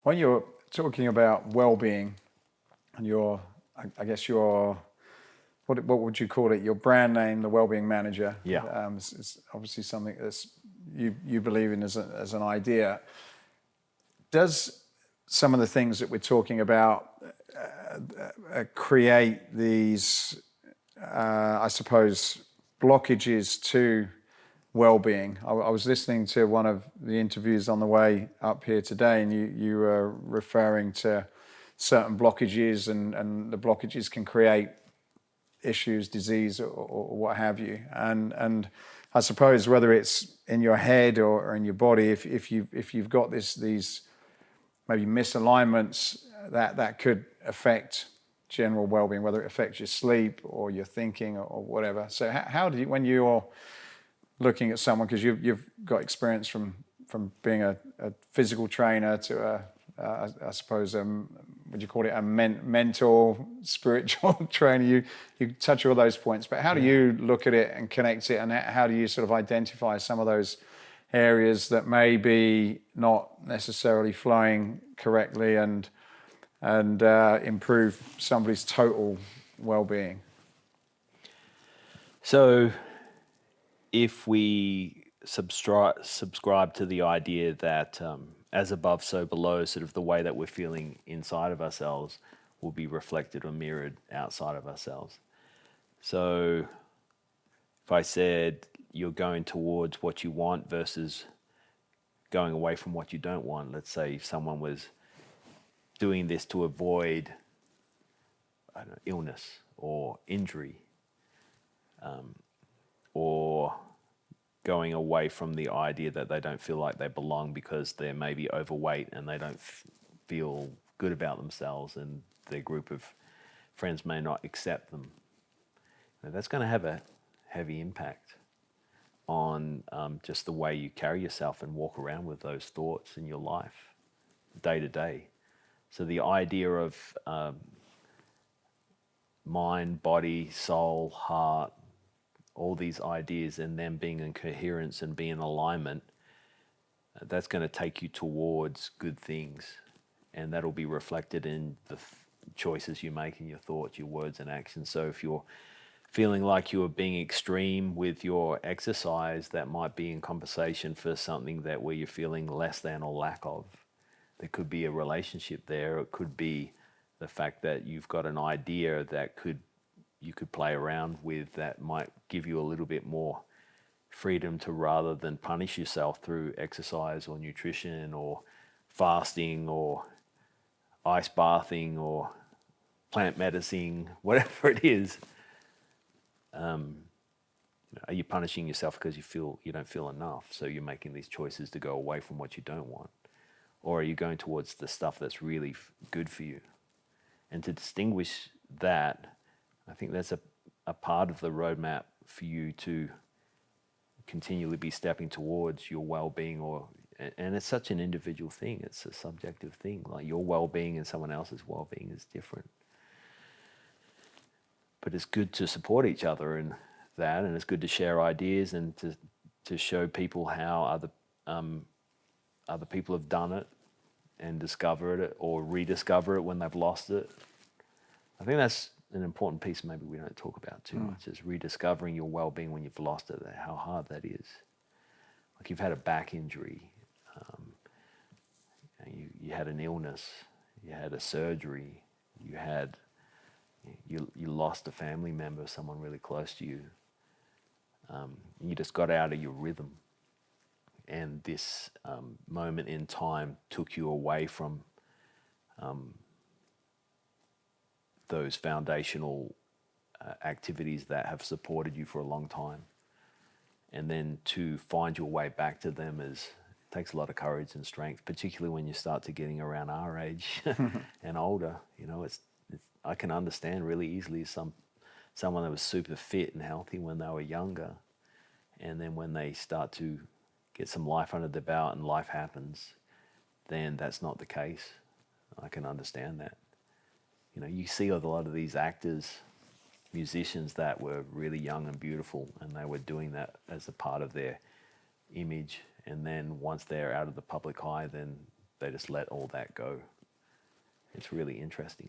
When you're talking about well-being and I guess what would you call it? Your brand name, the well-being manager. Yeah. It's obviously something that's you believe in as an idea. Does some of the things that we're talking about create these, I suppose, blockages to well-being? I was listening to one of the interviews on the way up here today, and you were referring to certain blockages, and the blockages can create issues, disease, or what have you. And I suppose whether it's in your head or in your body, if you've got these maybe misalignments that could affect general well-being, whether it affects your sleep or your thinking or whatever. So how do you, when you're looking at someone, because you've got experience from being a physical trainer to I suppose would you call it a mental, spiritual trainer? You touch all those points, but how do you look at it and connect it, and how do you sort of identify some of those areas that may be not necessarily flowing correctly and improve somebody's total well-being? So if we subscribe to the idea that as above, so below, sort of the way that we're feeling inside of ourselves will be reflected or mirrored outside of ourselves. So if I said you're going towards what you want versus going away from what you don't want, let's say if someone was doing this to avoid, I don't know, illness or injury, or going away from the idea that they don't feel like they belong because they're maybe overweight and they don't feel good about themselves, and their group of friends may not accept them. Now, that's going to have a heavy impact on just the way you carry yourself and walk around with those thoughts in your life day to day. So the idea of mind, body, soul, heart, all these ideas, and them being in coherence and being in alignment, that's going to take you towards good things, and that'll be reflected in the choices you make in your thoughts, your words and actions. So if you're feeling like you're being extreme with your exercise, that might be in compensation for something that where you're feeling less than or lack of. There could be a relationship there. It could be the fact that you've got an idea that you could play around with that might give you a little bit more freedom to, rather than punish yourself through exercise or nutrition or fasting or ice bathing or plant medicine, whatever it is. Are you punishing yourself because you don't feel enough, so you're making these choices to go away from what you don't want? Or are you going towards the stuff that's really good for you? And to distinguish that, I think that's a part of the roadmap for you to continually be stepping towards your well-being. And it's such an individual thing. It's a subjective thing. Like your well-being and someone else's well-being is different. But it's good to support each other in that, and it's good to share ideas and to show people how other people have done it and discovered it or rediscover it when they've lost it. I think that's an important piece maybe we don't talk about too much, is rediscovering your well-being when you've lost it, how hard that is. Like you've had a back injury, you had an illness, you had a surgery, you lost a family member, someone really close to you. You just got out of your rhythm, and this moment in time took you away from those foundational activities that have supported you for a long time. And then to find your way back to them takes a lot of courage and strength, particularly when you start to getting around our age and older. You know, I can understand really easily someone that was super fit and healthy when they were younger, and then when they start to get some life under their belt and life happens, then that's not the case. I can understand that. You know, you see a lot of these actors, musicians that were really young and beautiful, and they were doing that as a part of their image. And then once they're out of the public eye, then they just let all that go. It's really interesting.